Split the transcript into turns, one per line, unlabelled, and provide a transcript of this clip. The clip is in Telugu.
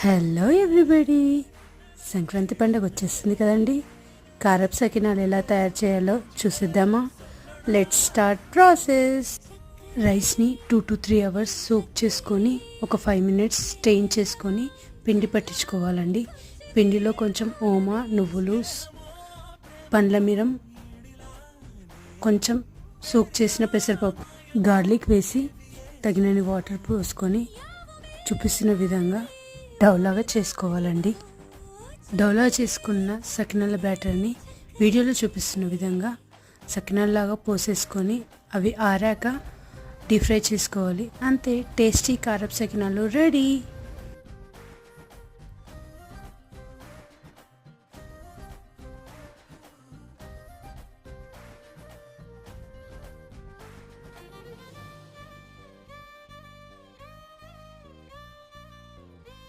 హలో ఎవ్రీబడి, సంక్రాంతి పండుగ వచ్చేస్తుంది కదండి. కారపు సకినాలు ఎలా తయారు చేయాలో చూసిద్దామా. Let's start process. రైస్ని 2 to 3 hours సోక్ చేసుకొని ఒక 5 minutes స్టెయిన్ చేసుకొని పిండి పట్టించుకోవాలండి. పిండిలో కొంచెం ఓమా, నువ్వులు, పండ్ల మిరం, కొంచెం సోక్ చేసిన పెసరపప్పు, గార్లిక్ వేసి తగినన్ని వాటర్ పోసుకొని చూపిస్తున్న విధంగా డౌలాగా చేసుకోవాలండి. డౌలా చేసుకున్న సకినాల బ్యాటర్ని వీడియోలో చూపిస్తున్న విధంగా సకినాల్లాగా పోసేసుకొని అవి ఆరాక డీప్ ఫ్రై చేసుకోవాలి. అంతే, టేస్టీ కారపు సకినాలు రెడీ.